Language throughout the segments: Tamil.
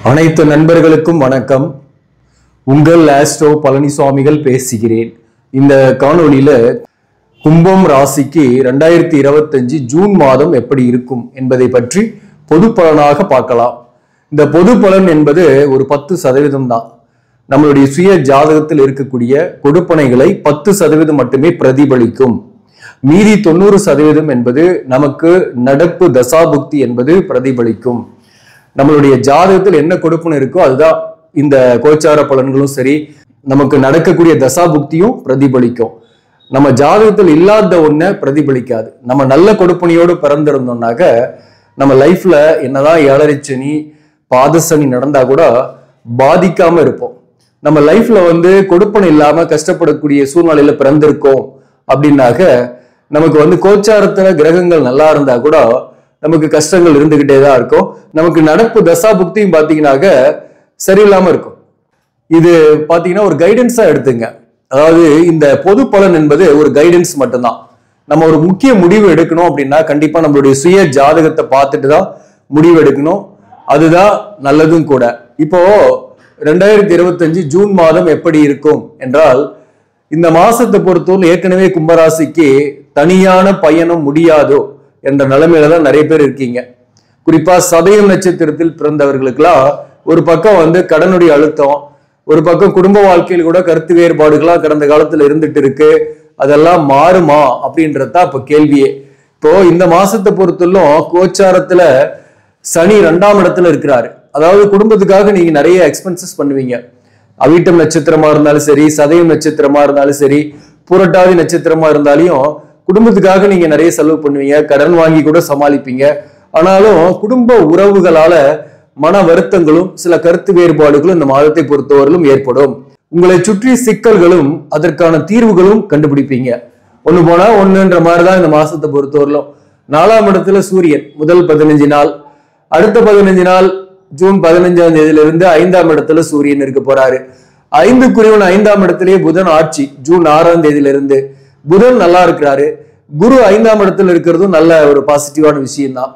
அனைத்து நண்பர்களுக்கும் வணக்கம். உங்கள் ஆஸ்ட்ரோ பழனிசாமிகள் பேசுகிறேன். இந்த காணொளியில கும்பம் ராசிக்கு 2025 ஜூன் மாதம் எப்படி இருக்கும் என்பதை பற்றி பொது பலனாக பார்க்கலாம். இந்த பொது பலன் என்பது ஒரு 10% தான். நம்மளுடைய சுய ஜாதகத்தில் இருக்கக்கூடிய கொடுப்பனைகளை 10% மட்டுமே பிரதிபலிக்கும். மீதி 90% என்பது நமக்கு நடப்பு தசாபுக்தி என்பது பிரதிபலிக்கும். நம்மளுடைய ஜாதகத்தில் என்ன கொடுப்பனை இருக்கோ அதுதான் இந்த கோச்சார பலன்களும் சரி, நமக்கு நடக்கக்கூடிய தசாபுக்தியும் பிரதிபலிக்கும். நம்ம ஜாதகத்தில் இல்லாத ஒன்றை பிரதிபலிக்காது. நம்ம நல்ல கொடுப்பனையோடு பிறந்திருந்தோம்னாக்க நம்ம லைஃப்ல என்னதான் ஏழரை சனி பாதசனி நடந்தா கூட பாதிக்காம இருப்போம். நம்ம லைஃப்ல கொடுப்பனை இல்லாம கஷ்டப்படக்கூடிய சூழ்நிலையில பிறந்திருக்கோம் அப்படின்னாக்க நமக்கு கோச்சாரத்துல கிரகங்கள் நல்லா இருந்தா கூட நமக்கு கஷ்டங்கள் இருந்துகிட்டே தான் இருக்கும். நமக்கு நடப்பு தசாபுக்தியும் பாத்தீங்கன்னாக்க சரியில்லாம இருக்கும். இது பாத்தீங்கன்னா ஒரு கைடன்ஸா எடுத்துங்க. அதாவது இந்த பொது பலன் என்பது ஒரு கைடன்ஸ் மட்டும்தான். நம்ம ஒரு முக்கிய முடிவு எடுக்கணும் அப்படின்னா கண்டிப்பா நம்மளுடைய சுய ஜாதகத்தை பார்த்துட்டு தான் முடிவு எடுக்கணும். அதுதான் நல்லதும் கூட. இப்போ 2025 ஜூன் மாதம் எப்படி இருக்கும் என்றால், இந்த மாசத்தை பொறுத்தவரை ஏற்கனவே கும்பராசிக்கு தனியான பயணம் முடியாதோ என்ற நிலைமையில தான் நிறைய பேர் இருக்கீங்க. குறிப்பா சதயம் நட்சத்திரத்தில் பிறந்தவர்களுக்கெல்லாம் ஒரு பக்கம் கடனுடைய அழுத்தம், ஒரு பக்கம் குடும்ப வாழ்க்கையில் கூட கருத்து வேறுபாடுகள்லாம் கடந்த காலத்துல இருந்துட்டு இருக்கு. அதெல்லாம் மாறுமா அப்படின்றதுதான் இப்ப கேள்வியே. இப்போ இந்த மாசத்தை பொறுத்தவரைக்கும் கோச்சாரத்துல சனி 2ஆம் இடத்துல இருக்கிறாரு. அதாவது குடும்பத்துக்காக நீங்க நிறைய எக்ஸ்பென்சஸ் பண்ணுவீங்க. அவிட்டம் நட்சத்திரமா இருந்தாலும் சரி, சதயம் நட்சத்திரமா இருந்தாலும் சரி, புரட்டாதி நட்சத்திரமா இருந்தாலும் குடும்பத்துக்காக நீங்க நிறைய செலவு பண்ணுவீங்க, கடன் வாங்கி கூட சமாளிப்பீங்க. ஆனாலும் குடும்ப உறவுகளால மன வருத்தங்களும் சில கருத்து வேறுபாடுகளும் இந்த மாதத்தை பொறுத்தவரையிலும் ஏற்படும். உங்களை சுற்றி சிக்கல்களும் அதற்கான தீர்வுகளும் கண்டுபிடிப்பீங்க. ஒண்ணு போனா ஒண்ணுன்ற மாதிரிதான் இந்த மாசத்தை பொறுத்தவரையிலும். 4ஆம் இடத்துல சூரியன் முதல் 15 நாள், அடுத்த 15 நாள் ஜூன் 15ஆம் தேதியிலிருந்து 5ஆம் இடத்துல சூரியன் இருக்க போறாரு. 5க்குரியவன் 5ஆம் இடத்திலேயே புதன் ஆட்சி ஜூன் 6ஆம் தேதியிலிருந்து. புதன் நல்லா இருக்கிறாரு. குரு 5ஆம் இடத்துல இருக்கிறதும் நல்ல ஒரு பாசிட்டிவான விஷயம் தான்.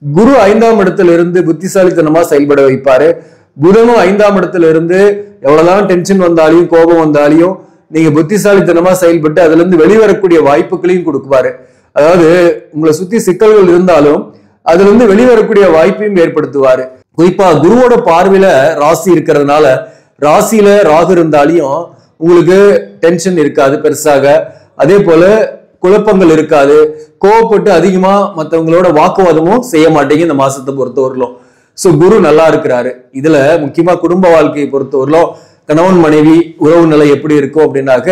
குரு 5ஆம் இடத்துல இருந்து புத்திசாலித்தனமா செயல்பட வைப்பாரு. புதனும் 5ஆம் இடத்துல இருந்து எவ்வளவுதான் டென்ஷன் வந்தாலையும் கோபம் வந்தாலையும் நீங்க புத்திசாலித்தனமா செயல்பட்டு அதுல இருந்து வெளிவரக்கூடிய வாய்ப்புகளையும் கொடுக்குவாரு. அதாவது உங்களை சுத்தி சிக்கல்கள் இருந்தாலும் அதுல இருந்து வெளிவரக்கூடிய வாய்ப்பையும் ஏற்படுத்துவாரு. குறிப்பா குருவோட பார்வையில ராசி இருக்கிறதுனால, ராசியில ராகு இருந்தாலையும் உங்களுக்கு டென்ஷன் இருக்காது பெருசாக. அதே போல குழப்பங்கள் இருக்காது. கோவப்பட்டு அதிகமா மற்றவங்களோட வாக்குவாதமும் செய்ய மாட்டீங்க இந்த மாசத்தை பொறுத்தவரையிலும். சோ குரு நல்லா இருக்கிறாரு. இதுல முக்கியமா குடும்ப வாழ்க்கையை பொறுத்தவரையிலும் கணவன் மனைவி உறவு நிலை எப்படி இருக்கும் அப்படின்னாக்க,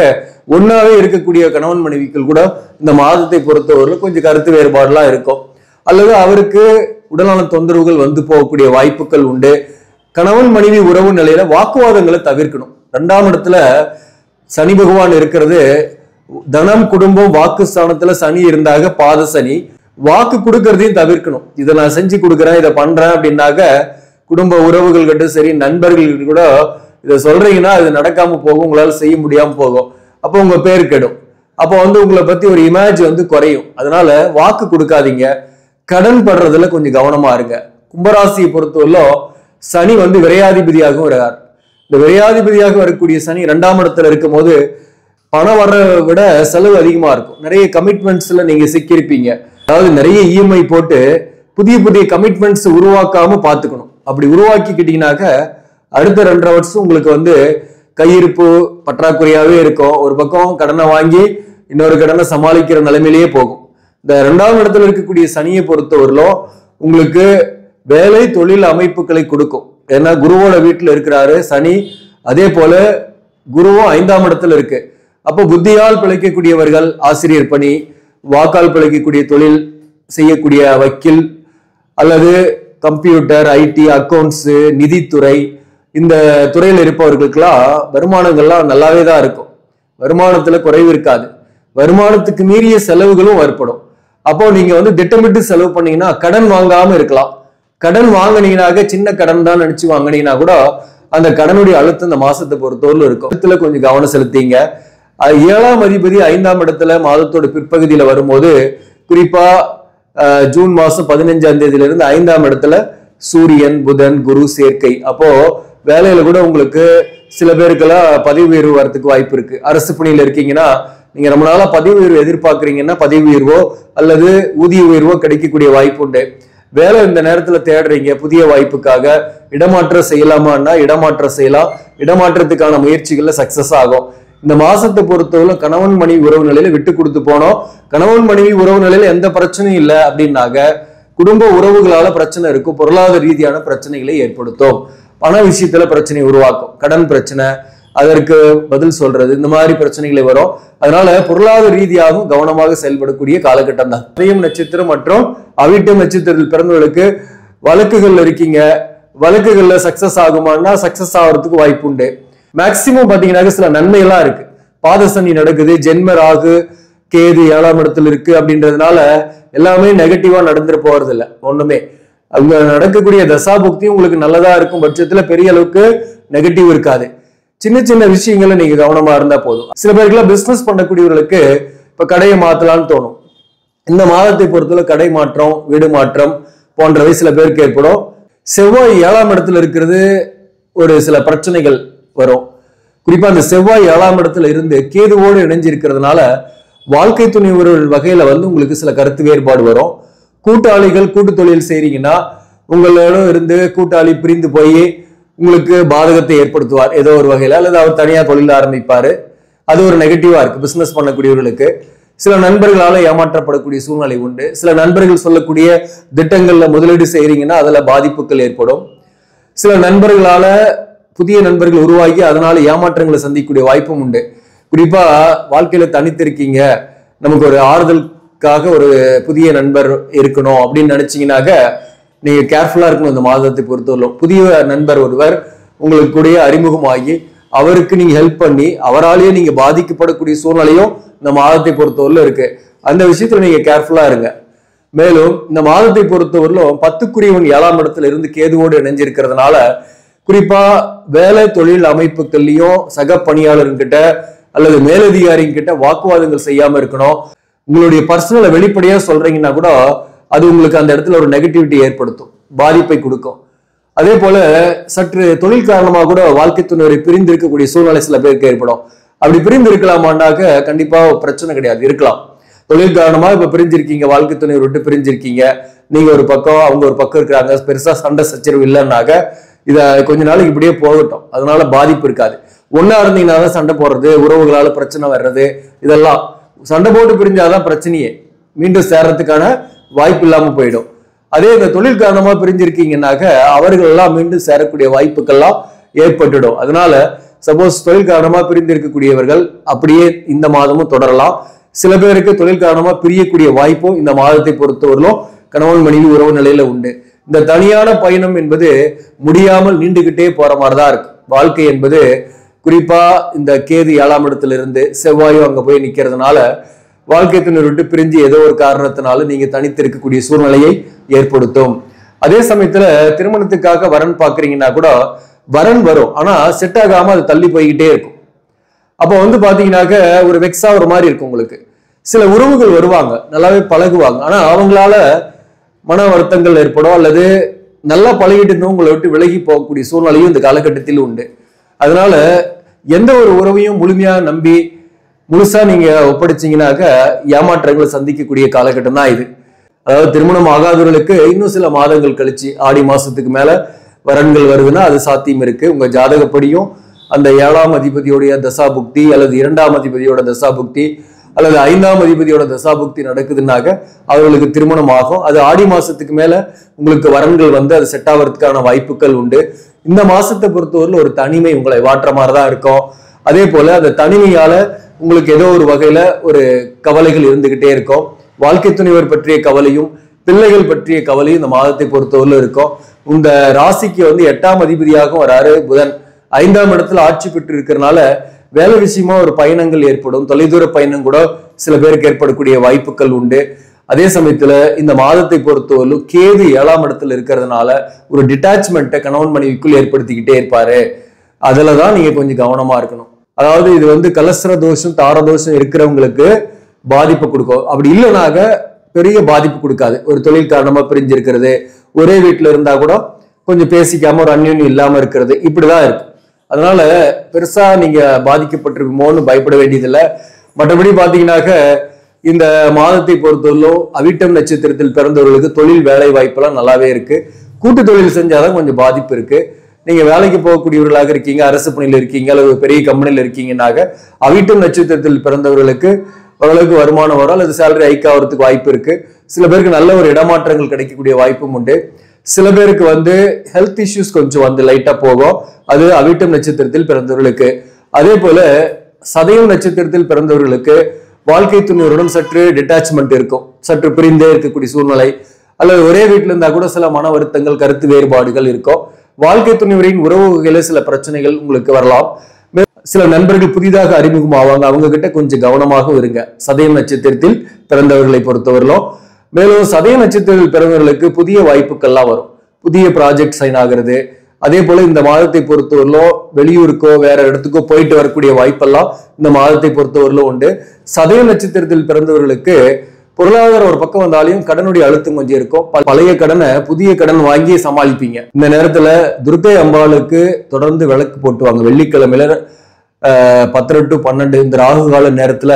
ஒன்னாவே இருக்கக்கூடிய கணவன் மனைவிகள் கூட இந்த மாதத்தை பொறுத்தவரையிலும் கொஞ்சம் கருத்து வேறுபாடுலாம் இருக்கும். அல்லது அவருக்கு உடல்நல தொந்தரவுகள் போகக்கூடிய வாய்ப்புகள் உண்டு. கணவன் மனைவி உறவு நிலையில வாக்குவாதங்களை தவிர்க்கணும். 2ஆம் இடத்துல சனி பகவான் இருக்கிறது. தனம் குடும்பம் வாக்கு ஸ்தானத்துல சனி இருந்தாக பாத சனி. வாக்கு கொடுக்கறதையும் தவிர்க்கணும். இதை நான் செஞ்சு கொடுக்குறேன், இதை பண்றேன் அப்படின்னாக்க குடும்ப உறவுகள் கிட்ட சரி, நண்பர்கள் கூட இதை சொல்றீங்கன்னா அது நடக்காம போகும், உங்களால செய்ய முடியாம போகும். அப்போ உங்க பேர் கெடும். அப்போ உங்களை பத்தி ஒரு இமேஜ் குறையும். அதனால வாக்கு கொடுக்காதீங்க. கடன் படுறதுல கொஞ்சம் கவனமா இருங்க. கும்பராசியை பொறுத்தவரையிலும் சனி விரையாதிபதியாகவும் வர்றார். இந்த விரையாதிபதியாக வரக்கூடிய சனி 2ஆம் இடத்துல இருக்கும் போது பணம் வர்ற விட செலவு அதிகமா இருக்கும். நிறைய கமிட்மெண்ட்ஸ்ல நீங்க சிக்கியிருப்பீங்க. அதாவது நிறைய இஎம்ஐ போட்டு புதிய புதிய கமிட்மெண்ட்ஸ் உருவாக்காம பாத்துக்கணும். அப்படி உருவாக்கிக்கிட்டீங்கன்னாக்க அடுத்த 2.5 வருஷம் உங்களுக்கு கையிருப்பு பற்றாக்குறையாவே இருக்கும். ஒரு பக்கம் கடனை வாங்கி இன்னொரு கடனை சமாளிக்கிற நிலைமையிலேயே போகும். இந்த 2ஆம் இடத்துல இருக்கக்கூடிய சனியை பொறுத்தவரையிலும் உங்களுக்கு வேலை தொழில் அமைப்புகளை கொடுக்கும். ஏன்னா குருவோட வீட்டுல இருக்கிறாரு சனி. அதே போல குருவும் 5ஆம் இடத்துல இருக்கு. அப்போ புத்தியால் பிழைக்கக்கூடியவர்கள் ஆசிரியர் பணி, வாக்கால் பிழைக்கக்கூடிய தொழில் செய்யக்கூடிய வக்கீல் அல்லது கம்ப்யூட்டர், ஐடி, அக்கௌண்ட்ஸ், நிதித்துறை, இந்த துறையில் இருப்பவர்களுக்கெல்லாம் வருமானங்கள்லாம் நல்லாவே தான் இருக்கும். வருமானத்துல குறைவு இருக்காது. வருமானத்துக்கு மீறிய செலவுகளும் ஏற்படும். அப்போ நீங்க திட்டமிட்டு செலவு பண்ணீங்கன்னா கடன் வாங்காம இருக்கலாம். கடன் வாங்கினீங்கன்னாக்க சின்ன கடன் தான் நினைச்சு வாங்கினீங்கன்னா கூட அந்த கடனுடைய அழுத்தம் இந்த மாசத்தை பொறுத்தவரையிலும் இருக்கும். இடத்துல கொஞ்சம் கவனம் செலுத்தீங்க. 7ஆம் அதிபதி 5ஆம் இடத்துல மாதத்தோட பிற்பகுதியில வரும்போது குறிப்பா ஜூன் மாசம் 15ஆம் தேதியிலிருந்து 5ஆம் இடத்துல சூரியன், புதன், குரு சேர்க்கை. அப்போ வேலையில கூட உங்களுக்கு சில பேருக்கெல்லாம் பதவி உயர்வு வரதுக்கு வாய்ப்பு இருக்கு. அரசு பணியில இருக்கீங்கன்னா நீங்க ரொம்ப நாளா பதவி உயர்வு எதிர்பார்க்கறீங்கன்னா பதவி உயர்வோ அல்லது ஊதிய உயர்வோ கிடைக்கக்கூடிய வாய்ப்பு உண்டு. வேலை இந்த நேரத்துல தேடுறீங்க புதிய வாய்ப்புக்காக, இடமாற்றம் செய்யலாமான்னா இடமாற்றம் செய்யலாம். இடமாற்றத்துக்கான முயற்சிகள்ல சக்சஸ் ஆகும். இந்த மாசத்தை பொறுத்தவரை கணவன் மனைவி உறவு நிலையில விட்டு கொடுத்து போனோம். கணவன் மனைவி உறவு நிலையில எந்த பிரச்சனையும் இல்லை அப்படின்னாக்க குடும்ப உறவுகளால பிரச்சனை இருக்கும், பொருளாதார ரீதியான பிரச்சனைகளை ஏற்படுத்தும், பண விஷயத்துல பிரச்சனை உருவாக்கும், கடன் பிரச்சனை, அதற்கு பதில் சொல்றது, இந்த மாதிரி பிரச்சனைகளை வரும். அதனால பொருளாதார ரீதியாகவும் கவனமாக செயல்படக்கூடிய காலகட்டம் தான். சதயம் நட்சத்திரம் மற்றும் அவிட்டம் நட்சத்திரத்தில் பிறந்தவர்களுக்கு வழக்குகள்ல இருக்கீங்க, வழக்குகள்ல சக்சஸ் ஆகுமான்னா சக்சஸ் ஆகிறதுக்கு வாய்ப்பு உண்டு. மேக்சிமம் பாத்தீங்கன்னா சில நன்மை எல்லாம் இருக்கு. பாதசனி நடக்குது, ஜென்ம ராகு கேது 7ஆம் இடத்துல இருக்கு அப்படின்றதுனால எல்லாமே நெகட்டிவா நடந்துட்டு போறது இல்லை. ஒண்ணுமே அங்க நடக்கக்கூடிய தசாபுக்தி உங்களுக்கு நல்லதா இருக்கும் பட்சத்துல பெரிய அளவுக்கு நெகட்டிவ் இருக்காது. சின்ன சின்ன விஷயங்கள்ல நீங்க கவனமா இருந்தா போதும். சில பேருக்குலாம் பிசினஸ் பண்ணக்கூடியவர்களுக்கு இப்ப கடையை மாத்தலாம்னு தோணும். இந்த மாதத்தை பொறுத்தவரை கடை மாற்றம், வீடு மாற்றம் போன்றவை சில பேருக்கு ஏற்படும். செவ்வாய் 7ஆம் இடத்துல இருக்கிறது ஒரு சில பிரச்சனைகள் வரும். குறிப்பா அந்த செவ்வாய் 7ஆம் இடத்துல இருந்து கேதுவோடு இணைஞ்சிருக்கிறதுனால வாழ்க்கை துணைவர்கள் வகையில உங்களுக்கு சில கருத்து வேறுபாடு வரும். கூட்டாளிகள் கூட்டு தொழில் செய்றீங்கன்னா உங்களோட இருந்து கூட்டாளி பிரிந்து போய் உங்களுக்கு பாதகத்தை ஏற்படுத்துவார் ஏதோ ஒரு வகையில, அல்லது அவர் தனியா தொழில் ஆரம்பிப்பாரு. அது ஒரு நெகட்டிவா இருக்கு. பிசினஸ் பண்ணக்கூடியவர்களுக்கு சில நண்பர்களால ஏமாற்றப்படக்கூடிய சூழ்நிலை உண்டு. சில நண்பர்கள் சொல்லக்கூடிய திட்டங்கள்ல முதலீடு செய்றீங்கன்னா அதுல பாதிப்புகள் ஏற்படும். சில நண்பர்களால புதிய நண்பர்கள் உருவாகி அதனால ஏமாற்றங்களை சந்திக்கக்கூடிய வாய்ப்பும் உண்டு. குறிப்பா வாழ்க்கையில தனித்திருக்கீங்க, நமக்கு ஒரு ஆறுதலுக்காக ஒரு புதிய நண்பர் இருக்கணும் அப்படின்னு நினைச்சீங்கன்னாக்க நீங்க கேர்ஃபுல்லா இருக்கணும். இந்த மாதத்தை பொறுத்தவரை புதிய நண்பர் ஒருவர் உங்களுக்கு கூட அறிமுகமாகி அவருக்கு நீங்க ஹெல்ப் பண்ணி அவராலேயே நீங்க பாதிக்கப்படக்கூடிய சூழ்நிலையும் இந்த மாதத்தை பொறுத்தவரையிலும் இருக்கு. அந்த விஷயத்துல நீங்க கேர்ஃபுல்லா இருங்க. மேலும் இந்த மாதத்தை பொறுத்தவரையிலும் 10க்குரியவன் 7ஆம் இடத்துல இருந்து கேதுவோடு இணைஞ்சிருக்கிறதுனால குறிப்பா வேலை தொழில் அமைப்புகள்லயும் சக பணியாளர்கிட்ட அல்லது மேலதிகாரிகிட்ட வாக்குவாதங்கள் செய்யாம இருக்கணும். உங்களுடைய பர்சனலை வெளிப்படையா சொல்றீங்கன்னா கூட அது உங்களுக்கு அந்த இடத்துல ஒரு நெகட்டிவிட்டி ஏற்படுத்தும், பாதிப்பை கொடுக்கும். அதே போல சற்று தொழில் காரணமாக கூட வாழ்க்கை துணைவரை பிரிந்து இருக்கக்கூடிய சூழ்நிலை சில பேருக்கு ஏற்படும். அப்படி பிரிந்து இருக்கலாமாண்டாக்க கண்டிப்பா பிரச்சனை கிடையாது, இருக்கலாம். தொழில் காரணமா இப்ப பிரிஞ்சிருக்கீங்க, வாழ்க்கை துணைவர் விட்டு பிரிஞ்சிருக்கீங்க, நீங்க ஒரு பக்கம் அவங்க ஒரு பக்கம் இருக்கிறாங்க, பெருசா சண்டை சச்சரவு இல்லைன்னாக்க இத கொஞ்ச நாளைக்கு இப்படியே போகட்டும், அதனால பாதிப்பு இருக்காது. ஒன்னா இருந்தீங்கன்னா தான் சண்டை போடுறது, உறவுகளால பிரச்சனை வர்றது, இதெல்லாம் சண்டை போட்டு பிரிஞ்சாதான் பிரச்சனையே, மீண்டும் சேர்றதுக்கான வாய்ப்பு இல்லாம போயிடும். அதே இந்த தொழில் காரணமா பிரிஞ்சிருக்கீங்கன்னாக்க அவர்கள் எல்லாம் மீண்டும் சேரக்கூடிய வாய்ப்புகள்லாம் ஏற்பட்டுடும். அதனால சப்போஸ் தொழில் காரணமா பிரிந்து இருக்கக்கூடியவர்கள் அப்படியே இந்த மாதமும் தொடரலாம். சில பேருக்கு தொழில் காரணமா பிரியக்கூடிய வாய்ப்பும் இந்த மாதத்தை பொறுத்தவரையிலும் கணவன் மனைவி உறவு நிலையில உண்டு. இந்த தனியான பயணம் என்பது முடியாமல் நீண்டுகிட்டே போற மாதிரிதான் இருக்கு. வாழ்க்கை என்பது குறிப்பா இந்த கேது 7ஆம் இடத்துல இருந்து செவ்வாயும் அங்க போய் நிக்கிறதுனால வாழ்க்கை துணர் விட்டு பிரிஞ்சு ஏதோ ஒரு காரணத்தினால நீங்க தனித்து இருக்கக்கூடிய சூழ்நிலையை ஏற்படுத்தும். அதே சமயத்துல திருமணத்துக்காக வரன் பாக்குறீங்கன்னா கூட வரன் வரும், ஆனா செட் ஆகாம அது தள்ளி போய்கிட்டே இருக்கும். அப்போ பாத்தீங்கன்னாக்க ஒரு வெக்ஸா ஒரு மாதிரி இருக்கும் உங்களுக்கு. சில உறவுகள் வருவாங்க, நல்லாவே பழகுவாங்க, ஆனா அவங்களால மன வருத்தங்கள் ஏற்படும் அல்லது நல்லா பழகிட்டு இருந்தவங்க உங்களை விட்டு விலகி போகக்கூடிய சூழ்நிலையும் இந்த காலகட்டத்தில் உண்டு. அதனால எந்த ஒரு உறவையும் முழுமையா நம்பி முழுசா நீங்க ஒப்படைச்சீங்கன்னாக்க ஏமாற்றங்களை சந்திக்கக்கூடிய காலகட்டம் தான் இது. அதாவது திருமணம் ஆகாதவர்களுக்கு இன்னும் சில மாதங்கள் கழிச்சு ஆடி மாசத்துக்கு மேல வரன்கள் வருதுன்னா அது சாத்தியம் இருக்கு. உங்க ஜாதகப்படியும் அந்த 7ஆம் அதிபதியோடைய தசாபுக்தி அல்லது 2ஆம் அதிபதியோட தசாபுக்தி அல்லது 5ஆம் அதிபதியோட தசாபுக்தி நடக்குதுன்னாக்க அவர்களுக்கு திருமணம் ஆகும். அது ஆடி மாசத்துக்கு மேல உங்களுக்கு வரன்கள் அது செட் ஆகிறதுக்கான வாய்ப்புகள் உண்டு. இந்த மாசத்தை பொறுத்தவரையில் ஒரு தனிமை உங்களை வாட்டுற மாதிரிதான் இருக்கும். அதே போல அந்த தனிமையால உங்களுக்கு ஏதோ ஒரு வகையில ஒரு கவலைகள் இருந்துகிட்டே இருக்கும். வாழ்க்கை துணைவர் பற்றிய கவலையும் பிள்ளைகள் பற்றிய கவலையும் இந்த மாதத்தை பொறுத்தவரையிலும் இருக்கும். இந்த ராசிக்கு 8ஆம் அதிபதியாகவும் வராரு புதன், 5ஆம் இடத்துல ஆட்சி பெற்று இருக்கிறதுனால வேலை விஷயமா ஒரு பயணங்கள் ஏற்படும். தொலைதூர பயணம் கூட சில பேருக்கு ஏற்படக்கூடிய வாய்ப்புகள் உண்டு. அதே சமயத்துல இந்த மாதத்தை பொறுத்தவரையிலும் கேது 7ஆம் இடத்துல இருக்கிறதுனால ஒரு டிட்டாச்மெண்ட்டை கணவன் மனைவிக்குள் ஏற்படுத்திக்கிட்டே இருப்பாரு. அதுலதான் நீங்க கொஞ்சம் கவனமா இருக்கணும். அதாவது இது கலஸ்திர தோஷம் தார தோஷம் இருக்கிறவங்களுக்கு பாதிப்பு கொடுக்கும். அப்படி இல்லைனாக பெரிய பாதிப்பு கொடுக்காது. ஒரு தொழில் காரணமா பிரிஞ்சிருக்கிறது, ஒரே வீட்டுல இருந்தா கூட கொஞ்சம் பேசிக்காம ஒரு அந்யோன்யம் இல்லாம இருக்கிறது இப்படிதான் இருக்கு. அதனால பெருசா நீங்க பாதிக்கப்பட்டிருக்குமோன்னு பயப்பட வேண்டியதில்லை. மற்றபடி பாத்தீங்கன்னாக்க இந்த மாதத்தை பொறுத்தவரையிலும் அவிட்டம் நட்சத்திரத்தில் பிறந்தவர்களுக்கு தொழில் வேலை வாய்ப்பெல்லாம் நல்லாவே இருக்கு. கூட்டு தொழில் செஞ்சாதான் கொஞ்சம் பாதிப்பு இருக்கு. நீங்க வேலைக்கு போகக்கூடியவர்களாக இருக்கீங்க, அரசு பணியில் இருக்கீங்க, அல்லது பெரிய கம்பெனியில் இருக்கீங்கன்னாக அவிட்டம் நட்சத்திரத்தில் பிறந்தவர்களுக்கு ஓரளவுக்கு வருமானம் வரும், அல்லது சேலரி ஹைக் ஆகிறதுக்கு வாய்ப்பு இருக்கு. சில பேருக்கு நல்ல ஒரு இடமாற்றங்கள் கிடைக்கக்கூடிய வாய்ப்பும் உண்டு. சில பேருக்கு ஹெல்த் இஷ்யூஸ் கொஞ்சம் லைட்டா போகும், அது அவிட்டம் நட்சத்திரத்தில் பிறந்தவர்களுக்கு. அதே போல சதயம் நட்சத்திரத்தில் பிறந்தவர்களுக்கு வாழ்க்கை துணைவருடன் சற்று டிட்டாச்மெண்ட் இருக்கும், சற்று பிரிந்தே இருக்கக்கூடிய சூழ்நிலை, அல்லது ஒரே வீட்டில் இருந்தா கூட சில மன வருத்தங்கள், கருத்து வேறுபாடுகள் இருக்கும். வாழ்க்கை துணைவரின் உறவு வகையில சில பிரச்சனைகள் உங்களுக்கு வரலாம். சில நண்பர்கள் புதிதாக அறிமுகம் ஆவாங்க, அவங்க கிட்ட கொஞ்சம் கவனமாகவும் இருங்க சதயம் நட்சத்திரத்தில் பிறந்தவர்களை பொறுத்தவரையிலும். மேலும் சதய நட்சத்திரத்தில் பிறந்தவர்களுக்கு புதிய வாய்ப்புகள்லாம் வரும், புதிய ப்ராஜெக்ட் சைன் ஆகிறது. அதே போல இந்த மாதத்தை பொறுத்தவரையிலும் வெளியூருக்கோ வேற இடத்துக்கோ போயிட்டு வரக்கூடிய வாய்ப்பெல்லாம் இந்த மாதத்தை பொறுத்தவரையிலும் உண்டு. சதய நட்சத்திரத்தில் பிறந்தவர்களுக்கு பொருளாதாரம் ஒரு பக்கம் வந்தாலையும் கடனுடைய அழுத்தம் கொஞ்சம் இருக்கும். பழைய கடனை புதிய கடன் வாங்கி சமாளிப்பீங்க. இந்த நேரத்துல துர்க்கை அம்பாளுக்கு தொடர்ந்து விளக்கு போட்டுவாங்க. வெள்ளிக்கிழமையில 10 to 12 இந்த ராகு கால நேரத்துல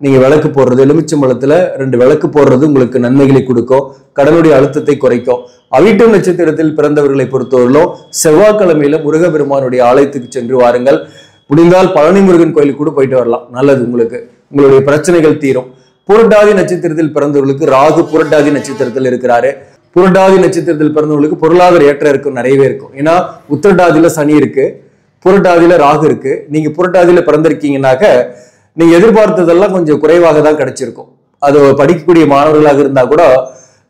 நீங்க விளக்கு போடுறது, எலுமிச்சம்பழத்துல 2 விளக்கு போடுறது உங்களுக்கு நன்மைகளை கொடுக்கும், கடனுடைய அழுத்தத்தை குறைக்கும். அவிட்டம் நட்சத்திரத்தில் பிறந்தவர்களை பொறுத்தவரையிலும் செவ்வாய்க்கிழமையில முருகப்பெருமானுடைய ஆலயத்துக்கு சென்று வாருங்கள். முடிந்தால் பழனி முருகன் கோயிலுக்கு கூட போயிட்டு வரலாம், நல்லது, உங்களுடைய பிரச்சனைகள் தீரும். புரட்டாதி நட்சத்திரத்தில் பிறந்தவர்களுக்கு ராகு புரட்டாதி நட்சத்திரத்தில் இருக்கிறாரு. புரட்டாதி நட்சத்திரத்தில் பிறந்தவர்களுக்கு பொருளாதார ஏற்றம் இருக்கும், நிறையவே இருக்கும். ஏன்னா உத்திரட்டாதியில சனி இருக்கு, புரட்டாதியில ராகு இருக்கு. நீங்க புரட்டாதியில பிறந்திருக்கீங்கன்னாக்க நீங்க எதிர்பார்த்ததெல்லாம் கொஞ்சம் குறைவாக தான் கிடைச்சிருக்கும். அது படிக்கக்கூடிய மாணவர்களாக இருந்தா கூட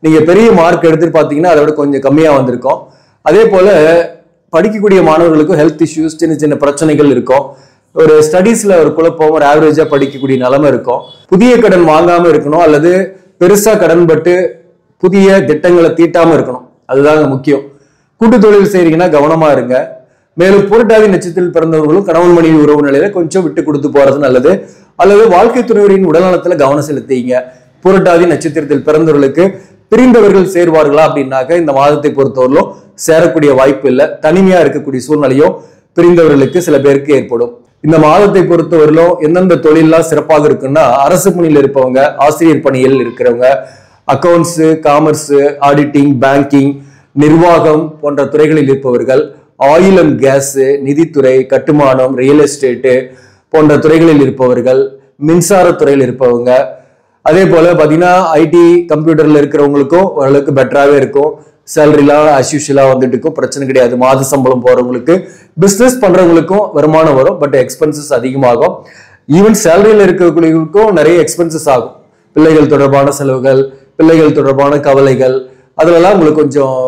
நீங்க பெரிய மார்க் எடுத்துட்டு பாத்தீங்கன்னா அதை விட கொஞ்சம் கம்மியா வந்திருக்கும். அதே போல படிக்கக்கூடிய மாணவர்களுக்கும் ஹெல்த் இஷ்யூஸ், சின்ன சின்ன பிரச்சனைகள் இருக்கும். ஒரு ஸ்டடீஸ்ல ஒரு குழப்பம், ஒரு ஆவரேஜா படிக்கக்கூடிய நிலைமை இருக்கும். புதிய கடன் வாங்காம இருக்கணும், அல்லது பெருசா கடன் பட்டு புதிய திட்டங்களை தீட்டாம இருக்கணும், அதுதாங்க முக்கியம். கூட்டு தொழில் செய்றீங்கன்னா கவனமா இருங்க. மேலும் புரட்டாதி நட்சத்திரத்தில் பிறந்தவர்களும் கணவன் மனைவி உறவு நிலையில கொஞ்சம் விட்டு கொடுத்து போறது நல்லது, அல்லது வாழ்க்கை துணைவரின் உடல்நலத்துல கவனம் செலுத்திங்க. புரட்டாதி நட்சத்திரத்தில் பிறந்தவர்களுக்கு பிரிந்தவர்கள் சேர்வார்களா அப்படின்னாக்க இந்த மாதத்தை பொறுத்தவரையிலும் சேரக்கூடிய வாய்ப்பு இல்லை. தனிமையா இருக்கக்கூடிய சூழ்நிலையும் பிரிந்தவர்களுக்கு சில பேருக்கு ஏற்படும். இந்த மாதத்தை பொறுத்தவரையிலும் எந்தெந்த தொழிலெல்லாம் சிறப்பாக இருக்குன்னா, அரசு பணியில் இருப்பவங்க, ஆசிரியர் பணியில் இருக்கிறவங்க, அக்கௌண்ட்ஸ், காமர்ஸ், ஆடிட்டிங், பேங்கிங், நிர்வாகம் போன்ற துறைகளில் இருப்பவர்கள், ஆயில் அண்ட் கேஸ், நிதித்துறை, கட்டுமானம், ரியல் எஸ்டேட்டு போன்ற துறைகளில் இருப்பவர்கள், மின்சாரத்துறையில் இருப்பவங்க, அதே போல பாத்தீங்கன்னா ஐடி கம்ப்யூட்டர்ல இருக்கிறவங்களுக்கும் ஓரளவுக்கு பெட்டராகவே இருக்கும். சேலரிலாம் அஸ்யூஷலா வந்துட்டு இருக்கும், பிரச்சனை கிடையாது. மாத சம்பளம் போறவங்களுக்கு, பிசினஸ் பண்றவங்களுக்கும் வருமானம் வரும், பட் எக்ஸ்பென்சஸ் அதிகமாகும். ஈவன் சேலரியில் இருக்கக்கூடியவங்களுக்கும் நிறைய எக்ஸ்பென்சஸ் ஆகும். பிள்ளைகள் தொடர்பான செலவுகள், பிள்ளைகள் தொடர்பான கவலைகள், அதுலலாம் உங்களுக்கு கொஞ்சம்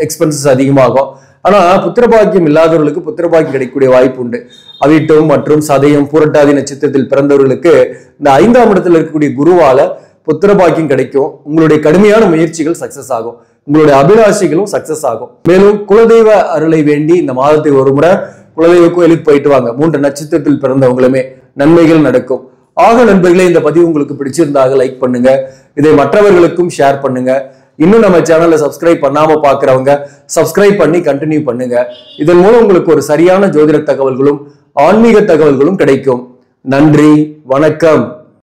எக்ஸ்பென்சஸ் அதிகமாகும். ஆனா புத்திரபாக்கியம் இல்லாதவர்களுக்கு புத்திரபாக்கியம் கிடைக்கக்கூடிய வாய்ப்பு உண்டு. அவிட்டம் மற்றும் சதயம் புரட்டாதி நட்சத்திரத்தில் பிறந்தவர்களுக்கு இந்த 5ஆம் இடத்துல இருக்கக்கூடிய குருவால புத்திரபாக்கியம் கிடைக்கும். உங்களுடைய கடுமையான முயற்சிகள் சக்சஸ் ஆகும், உங்களுடைய அபிலாஷைகளும் சக்சஸ் ஆகும். மேலும் குலதெய்வ அருளை வேண்டி இந்த மாதத்தை ஒரு முறை குலதெய்வ கோயிலுக்கு போயிட்டு வாங்க. 3 நட்சத்திரத்தில் பிறந்தவங்களுமே நன்மைகள் நடக்கும். ஆக நண்பர்களே, இந்த பதிவு உங்களுக்கு பிடிச்சிருந்தாக லைக் பண்ணுங்க, இதை மற்றவர்களுக்கும் ஷேர் பண்ணுங்க. இன்னும் நம்ம சேனலை சப்ஸ்கிரைப் பண்ணாம பாக்குறவங்க சப்ஸ்கிரைப் பண்ணி கண்டினியூ பண்ணுங்க. இதன் மூலம் உங்களுக்கு ஒரு சரியான ஜோதிட தகவல்களும் ஆன்மீக தகவல்களும் கிடைக்கும். நன்றி, வணக்கம்.